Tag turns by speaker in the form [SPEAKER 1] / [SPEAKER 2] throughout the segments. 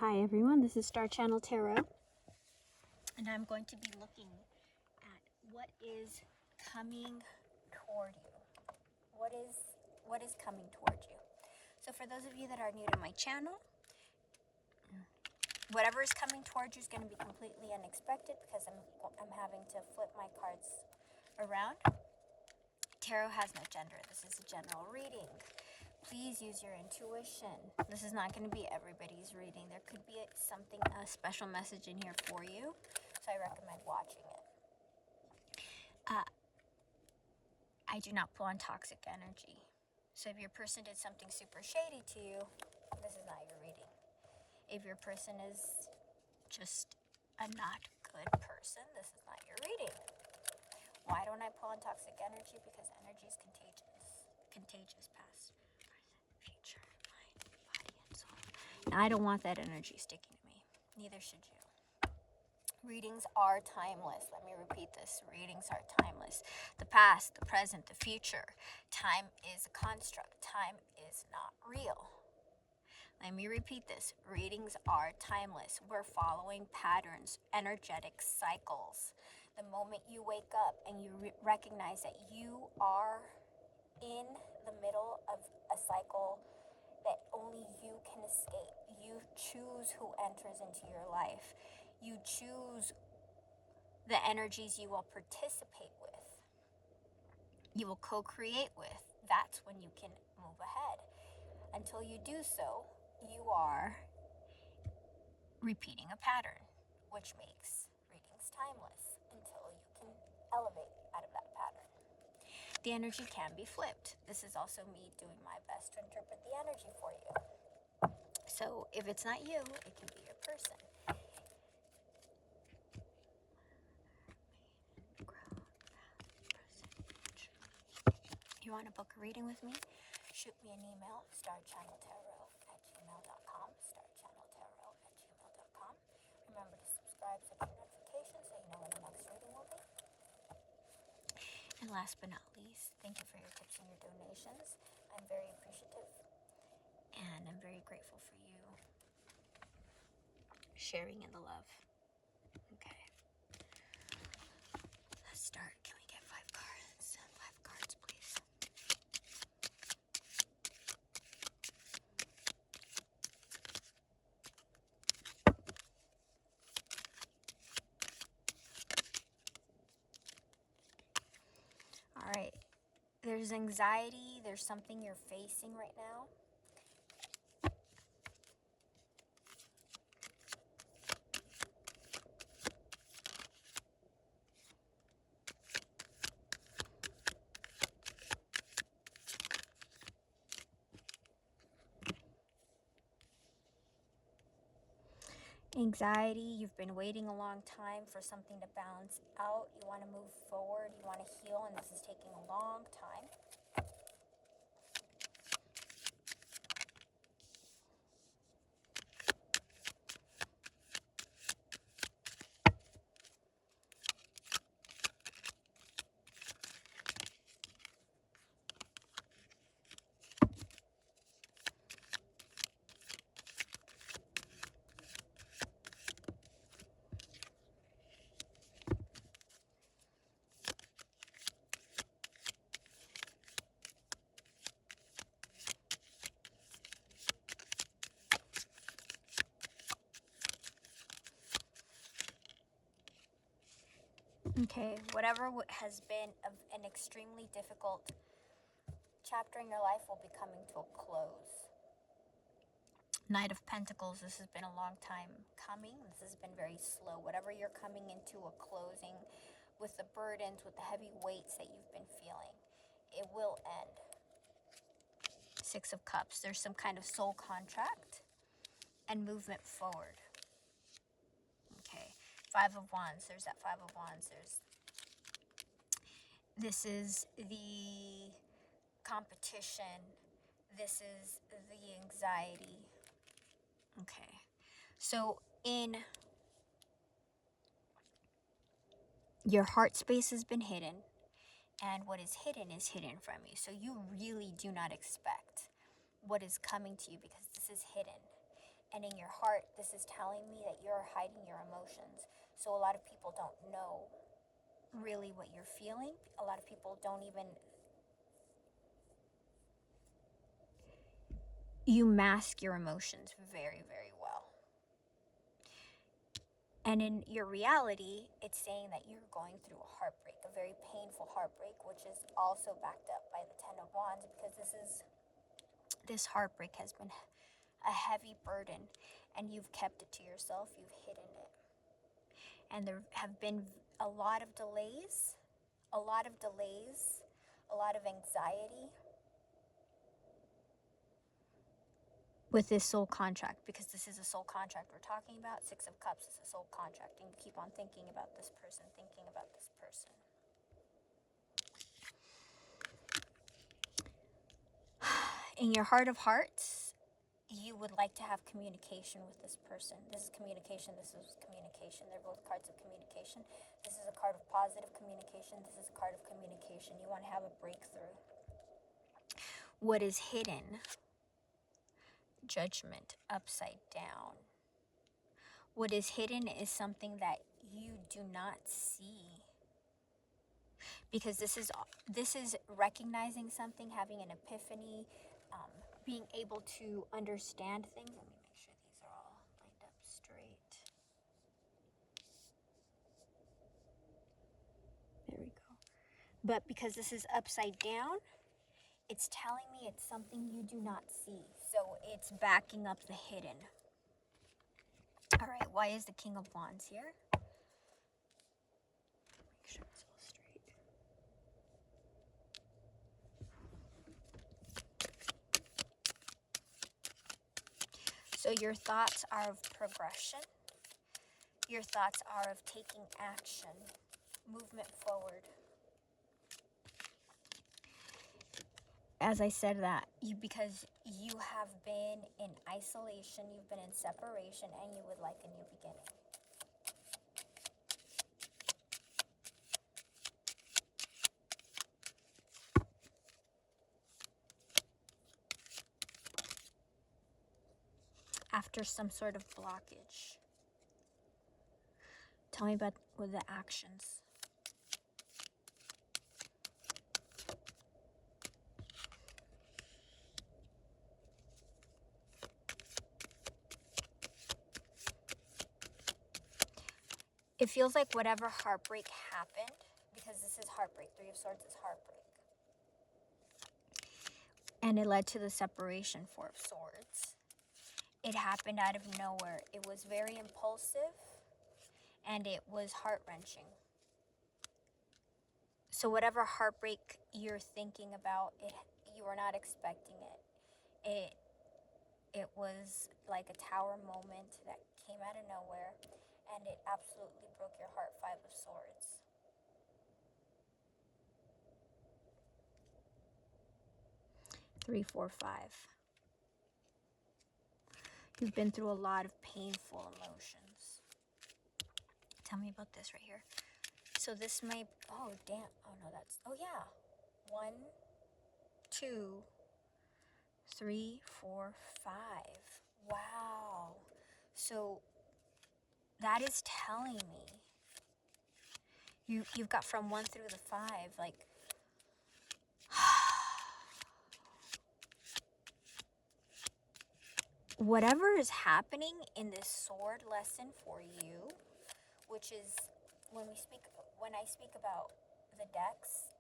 [SPEAKER 1] Hi everyone, this is Star Channel Tarot, and I'm going to be looking at what is coming toward you. What is coming toward you? So for those of you that are new to my channel, whatever is coming towards you is going to be completely unexpected because I'm having to flip my cards around. Tarot has no gender. This is a general reading. Please use your intuition. This is not going to be everybody's reading. There could be a special message in here for you, so I recommend watching it. I do not pull on toxic energy. So if your person did something super shady to you, this is not your reading. If your person is just a not good person, this is not your reading. Why don't I pull on toxic energy? Because energy is contagious. Contagious, past, present, future, mind, body, and soul. Now, I don't want that energy sticking to me. Neither should you. Readings are timeless. Let me repeat this. Readings are timeless. The past, the present, the future. Time is a construct. Time is not real. Let me repeat this. Readings are timeless. We're following patterns, energetic cycles. The moment you wake up and you recognize that you are in the middle of a cycle that only you can escape. You choose who enters into your life. You choose the energies you will participate with. You will co-create with. That's when you can move ahead. Until you do so, you are repeating a pattern, which makes readings timeless until you can elevate out of that pattern. The energy can be flipped. This is also me doing my best to interpret the energy for you. So if it's not you, it can be your person. You want to book a reading with me? Shoot me an email, starchanneltarot@gmail.com, starchanneltarot@gmail.com. Remember to subscribe, set your notifications so you know when the next reading will be. And last but not least, thank you for your tips and your donations. I'm very appreciative, and I'm very grateful for you sharing in the love. Okay. Let's start. Can we get 5 cards? 5 cards, please. All right. There's anxiety. There's something you're facing right now. Anxiety, you've been waiting a long time for something to balance out. You want to move forward, you want to heal, and this is taking a long time. Okay, whatever has been an extremely difficult chapter in your life will be coming to a close. Knight of Pentacles, this has been a long time coming. This has been very slow. Whatever you're coming into a closing with the burdens, with the heavy weights that you've been feeling, it will end. 6 of Cups, there's some kind of soul contract and movement forward. Okay, 5 of Wands, there's that 5 of Wands. This is the competition. This is the anxiety. Okay, so in your heart space has been hidden, and what is hidden from you. So you really do not expect what is coming to you because this is hidden. And in your heart, this is telling me that you're hiding your emotions. So a lot of people don't know really what you're feeling. A lot of people don't even, you mask your emotions very, very well. And in your reality, it's saying that you're going through a heartbreak, a very painful heartbreak, which is also backed up by the Ten of Wands, because this heartbreak has been a heavy burden, and you've kept it to yourself, you've hidden it. And there have been a lot of delays, a lot of anxiety with this soul contract, because this is a soul contract we're talking about. Six of Cups is a soul contract, and you keep on thinking about this person, In your heart of hearts, you would like to have communication with this person. This is communication, this is communication. They're both cards of communication. This is a card of positive communication. This is a card of communication. You want to have a breakthrough. What is hidden? Judgment upside down. What is hidden is something that you do not see. Because this is recognizing something, having an epiphany, being able to understand things. Let me make sure these are all lined up straight. There we go. But because this is upside down, it's telling me it's something you do not see. So it's backing up the hidden. All right, why is the King of Wands here? Make sure it's all straight. So your thoughts are of progression. Your thoughts are of taking action, movement forward. As I said that, because you have been in isolation, you've been in separation, and you would like a new beginning. After some sort of blockage. Tell me about with the actions. It feels like whatever heartbreak happened, because this is heartbreak. Three of Swords is heartbreak. And it led to the separation, Four of Swords. It happened out of nowhere. It was very impulsive, and it was heart-wrenching. So whatever heartbreak you're thinking about, you were not expecting it. It was like a tower moment that came out of nowhere, and it absolutely broke your heart. Five of Swords. Three, four, five. You've been through a lot of painful emotions. Tell me about this right here. So this might, oh damn, oh no, oh yeah. 1, 2, 3, 4, 5. Wow. So that is telling me you've got from 1 through the 5, like whatever is happening in this sword lesson for you, which is when I speak about the decks,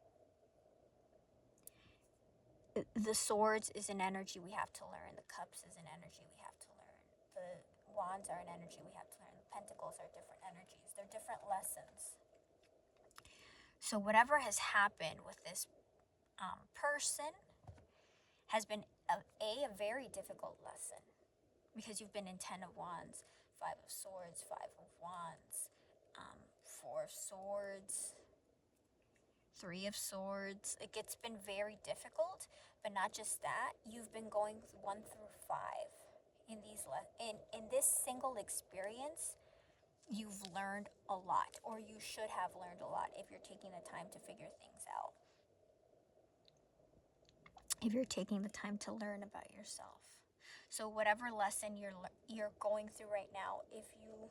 [SPEAKER 1] the swords is an energy we have to learn. The cups is an energy we have to learn. The wands are an energy we have to learn. The pentacles are different energies. They're different lessons. So whatever has happened with this person has been a very difficult lesson, because you've been in 10 of Wands, 5 of Swords, 5 of Wands, 4 of Swords, 3 of Swords. It's been very difficult, but not just that. You've been going 1 through 5 in this single experience. You've learned a lot, or you should have learned a lot if you're taking the time to figure things out. If you're taking the time to learn about yourself. So whatever lesson you're going through right now, if you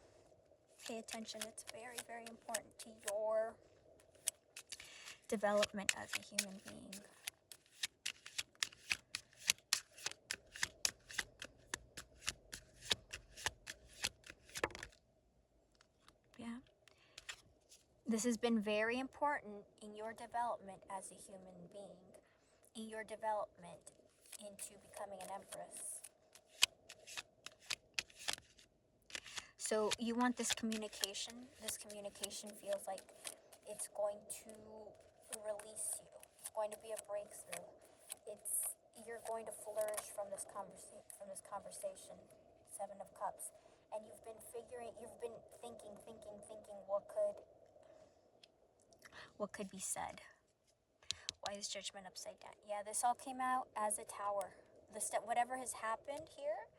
[SPEAKER 1] pay attention, it's very, very important to your development as a human being. Yeah. This has been very important in your development as a human being, in your development into becoming an empress. So you want this communication. This communication feels like it's going to release you. It's going to be a breakthrough. You're going to flourish from this conversation. 7 of Cups. And you've been thinking what could be said. Why is Judgment upside down? Yeah, this all came out as a Tower. Whatever has happened here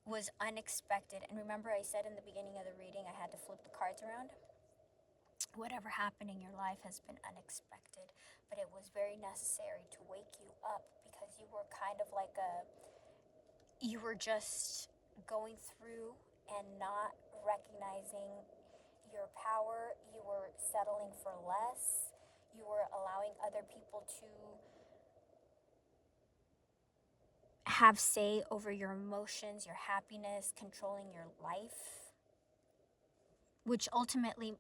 [SPEAKER 1] was unexpected. And remember, I said in the beginning of the reading, I had to flip the cards around. Whatever happened in your life has been unexpected, but it was very necessary to wake you up, because you were kind of like you were just going through and not recognizing your power. You were settling for less. You were allowing other people to have say over your emotions, your happiness, controlling your life, which ultimately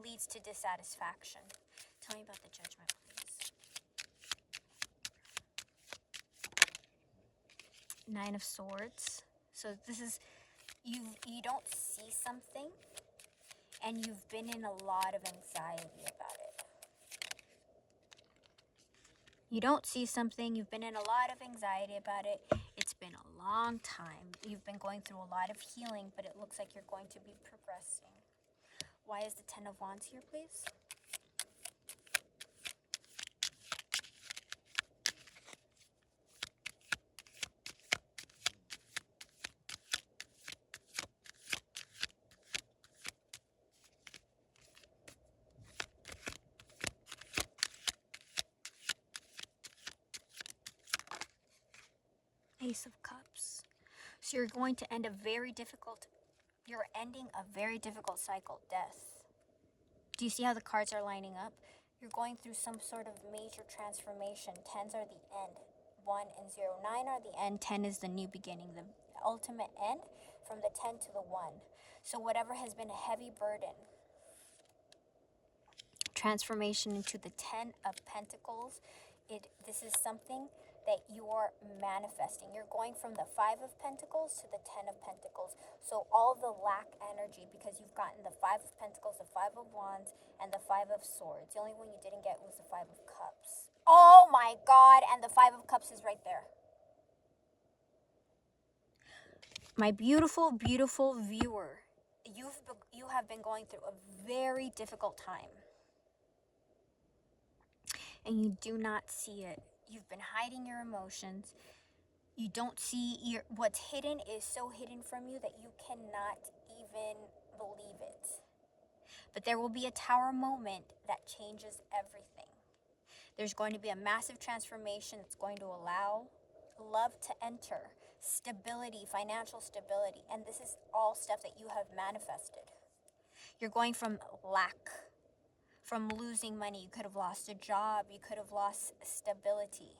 [SPEAKER 1] leads to dissatisfaction. Tell me about the Judgment, please. 9 of Swords. So this is, you don't see something, and you've been in a lot of anxiety about it. You don't see something, you've been in a lot of anxiety about it. It's been a long time. You've been going through a lot of healing, but it looks like you're going to be progressing. Why is the 10 of Wands here, please? Ace of Cups. So you're going to end you're ending a very difficult cycle, death. Do you see how the cards are lining up? You're going through some sort of major transformation. 10s are the end. 1 and 0. 9 are the end. 10 is the new beginning. The ultimate end from the 10 to the 1. So whatever has been a heavy burden, transformation into the 10 of Pentacles. This is something that you are manifesting. You're going from the 5 of Pentacles to the 10 of Pentacles. So all the lack energy, because you've gotten the 5 of Pentacles, the 5 of Wands, and the 5 of Swords. The only one you didn't get was the 5 of Cups. Oh my God, and the 5 of Cups is right there. My beautiful, beautiful viewer, you have been going through a very difficult time, and you do not see it. You've been hiding your emotions. You don't see what's hidden is so hidden from you that you cannot even believe it. But there will be a Tower moment that changes everything. There's going to be a massive transformation that's going to allow love to enter, stability, financial stability, and this is all stuff that you have manifested. You're going from lack, from losing money. You could have lost a job. You could have lost stability.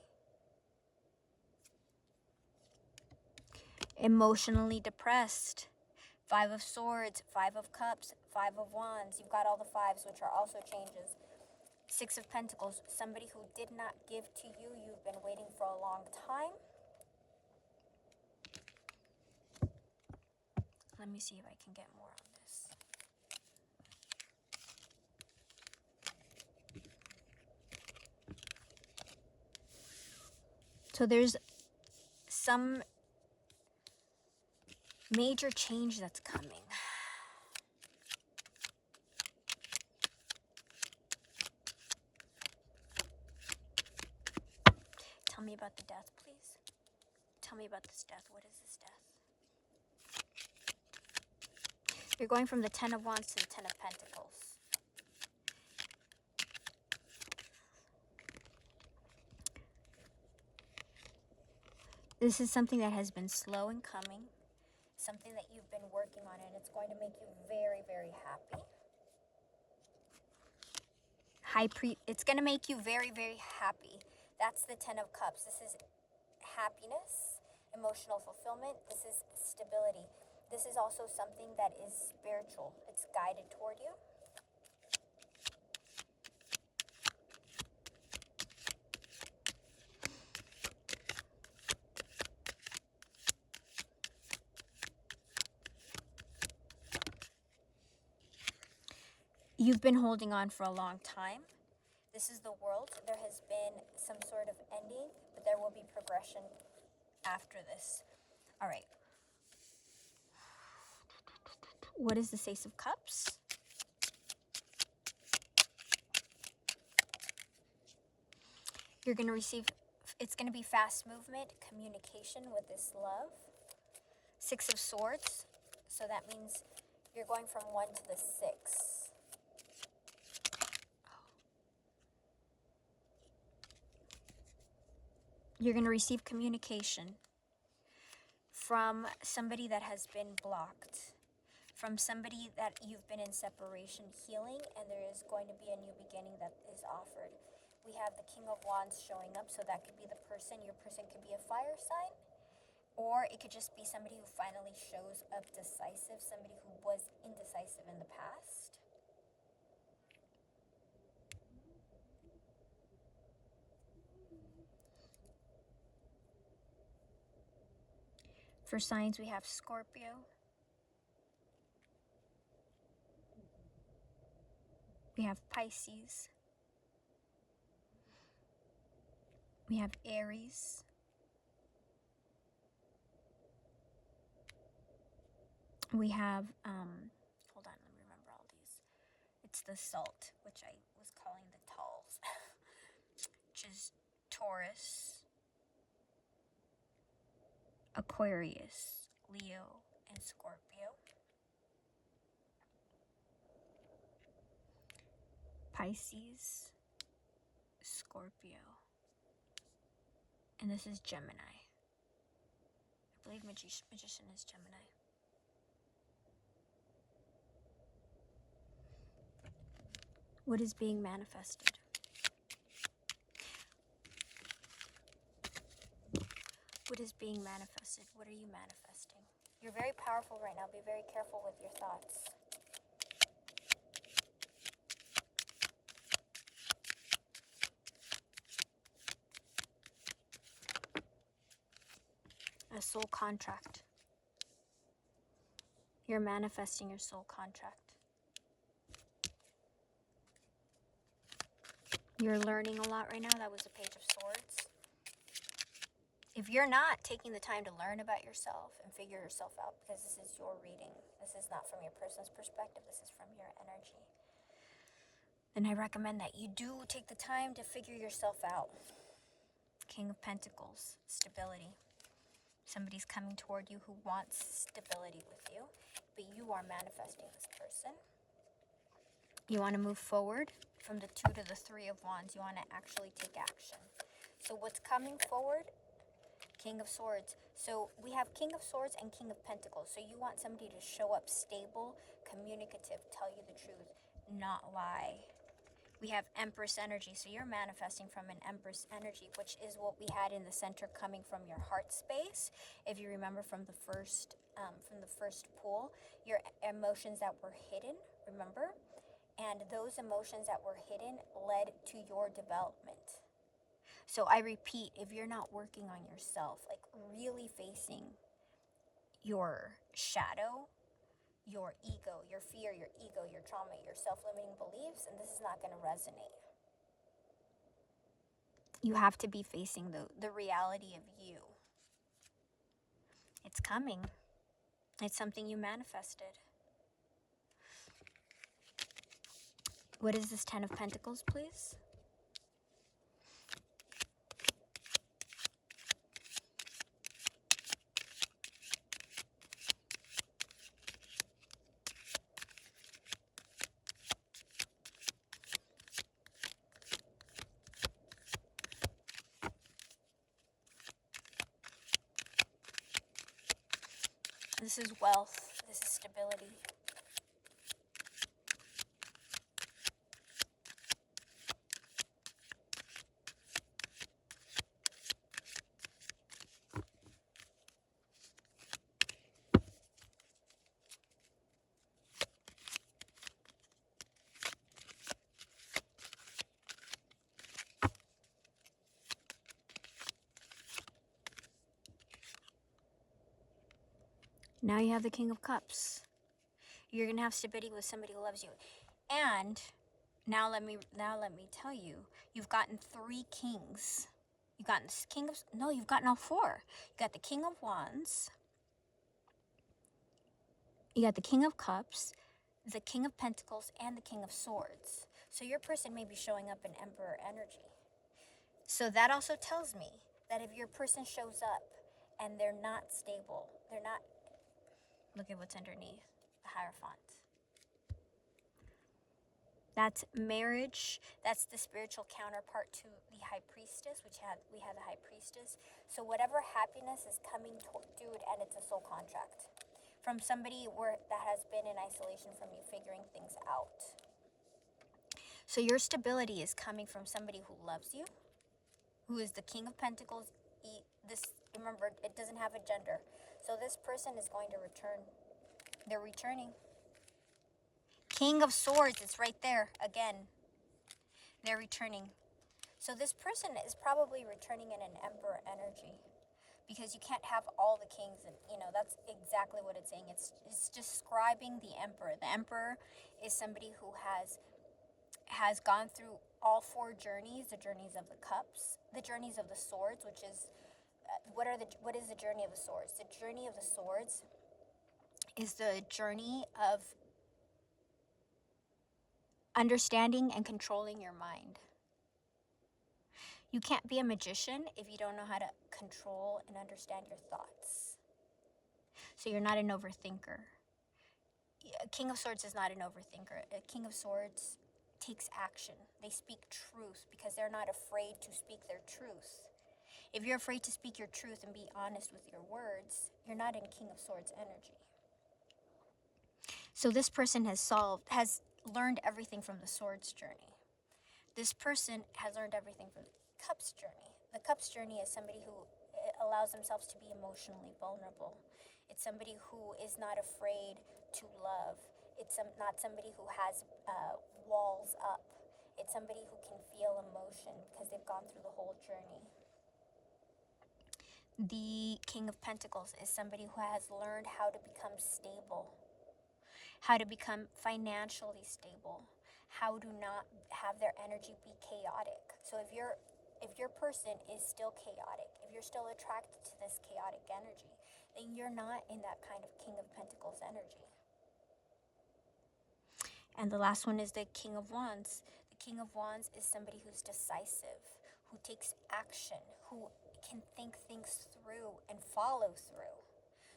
[SPEAKER 1] Emotionally depressed. 5 of Swords, 5 of Cups, 5 of Wands. You've got all the 5s, which are also changes. 6 of Pentacles. Somebody who did not give to you. You've been waiting for a long time. Let me see if I can get more on this. So there's some major change that's coming. Tell me about the death, please. Tell me about this death. What is this death? You're going from the 10 of Wands to the 10 of Pentacles. This is something that has been slow in coming, something that you've been working on, and it's going to make you very, very happy. It's going to make you very, very happy. That's the Ten of Cups. This is happiness, emotional fulfillment. This is stability. This is also something that is spiritual. It's guided toward you. You've been holding on for a long time. This is the World. There has been some sort of ending, but there will be progression after this. All right. What is the Ace of Cups? You're going to receive, it's going to be fast movement, communication with this love. Six of Swords. So that means you're going from 1 to the 6. You're going to receive communication from somebody that has been blocked, from somebody that you've been in separation healing, and there is going to be a new beginning that is offered. We have the King of Wands showing up, so that could be the person. Your person could be a fire sign, or it could just be somebody who finally shows up decisive, somebody who was indecisive in the past. For signs, we have Scorpio. We have Pisces. We have Aries. We have, hold on, let me remember all these. It's the Salt, which I was calling the Talls, which is Taurus, Aquarius, Leo, and Scorpio. Pisces, Scorpio, and this is Gemini. I believe Magician is Gemini. What is being manifested? What is being manifested? What are you manifesting? You're very powerful right now. Be very careful with your thoughts. A soul contract. You're manifesting your soul contract. You're learning a lot right now. That was a Page of Swords. If you're not taking the time to learn about yourself and figure yourself out, because this is your reading, this is not from your person's perspective, this is from your energy, then I recommend that you do take the time to figure yourself out. King of Pentacles, stability. Somebody's coming toward you who wants stability with you, but you are manifesting this person. You want to move forward from the 2 to the 3 of Wands. You want to actually take action. So what's coming forward? King of Swords. So we have King of Swords and King of Pentacles. So you want somebody to show up stable, communicative, tell you the truth, not lie. We have Empress energy. So you're manifesting from an Empress energy, which is what we had in the center coming from your heart space. If you remember from the first pool, your emotions that were hidden, remember? And those emotions that were hidden led to your development. So I repeat, if you're not working on yourself, like really facing your shadow, your ego, your fear, your ego, your trauma, your self-limiting beliefs, and this is not going to resonate. You have to be facing the reality of you. It's coming. It's something you manifested. What is this 10 of Pentacles, please? This is wealth. This is stability. Now you have the King of Cups. You're gonna have stability with somebody who loves you. And now let me tell you, you've gotten 3 kings. You've gotten you've gotten all 4. You got the King of Wands. You got the King of Cups, the King of Pentacles, and the King of Swords. So your person may be showing up in Emperor energy. So that also tells me that if your person shows up and they're not stable, they're not, look at what's underneath, the Hierophant. That's marriage. That's the spiritual counterpart to the High Priestess, we have the High Priestess. So whatever happiness is coming dude, and it's a soul contract from somebody that has been in isolation from you, figuring things out. So your stability is coming from somebody who loves you, who is the King of Pentacles. Remember, it doesn't have a gender. So this person is going to return. They're returning. King of Swords, it's right there again. They're returning. So this person is probably returning in an Emperor energy, because you can't have all the kings, and that's exactly what it's saying. It's describing the Emperor. The Emperor is somebody who has gone through all 4 journeys: the journeys of the cups, the journeys of the swords, which is what is the journey of the swords? The journey of the swords is the journey of understanding and controlling your mind. You can't be a magician if you don't know how to control and understand your thoughts. So you're not an overthinker. A King of Swords is not an overthinker. A King of Swords takes action. They speak truth because they're not afraid to speak their truth. If you're afraid to speak your truth and be honest with your words, you're not in King of Swords energy. So this person has learned everything from the Swords journey. This person has learned everything from the Cups journey. The Cups journey is somebody who allows themselves to be emotionally vulnerable. It's somebody who is not afraid to love. It's not somebody who has walls up. It's somebody who can feel emotion because they've gone through the whole journey. The King of Pentacles is somebody who has learned how to become stable, how to become financially stable, how to not have their energy be chaotic. So if your person is still chaotic, if you're still attracted to this chaotic energy, then you're not in that kind of King of Pentacles energy. And the last one is the King of Wands. The King of Wands is somebody who's decisive, who takes action, who can think things through and follow through.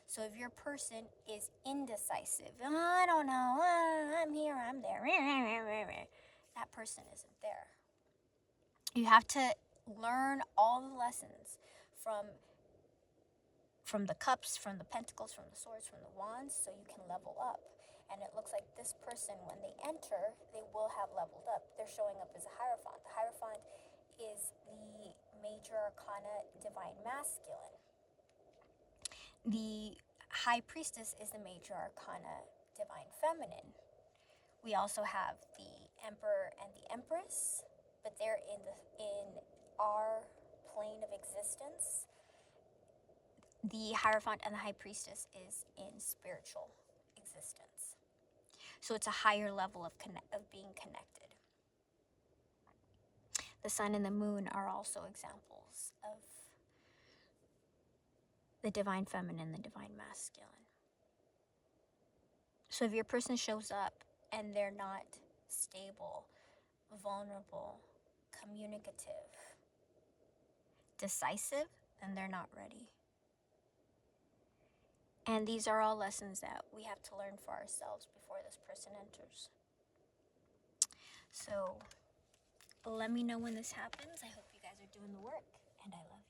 [SPEAKER 1] So if your person is indecisive, I don't know, I'm here, I'm there, that person isn't there. You have to learn all the lessons from the cups, from the pentacles, from the swords, from the wands, so you can level up. And it looks like this person, when they enter, they will have leveled up. They're showing up as a Hierophant. The Hierophant is the major arcana divine masculine. The High Priestess is the major arcana divine feminine. We also have the Emperor and the Empress, but they're in our plane of existence. The Hierophant and the High Priestess is in spiritual existence. So it's a higher level of being connected. The Sun and the Moon are also examples of the divine feminine, the divine masculine. So if your person shows up and they're not stable, vulnerable, communicative, decisive, then they're not ready. And these are all lessons that we have to learn for ourselves before this person enters. So let me know when this happens. I hope you guys are doing the work, and I love you.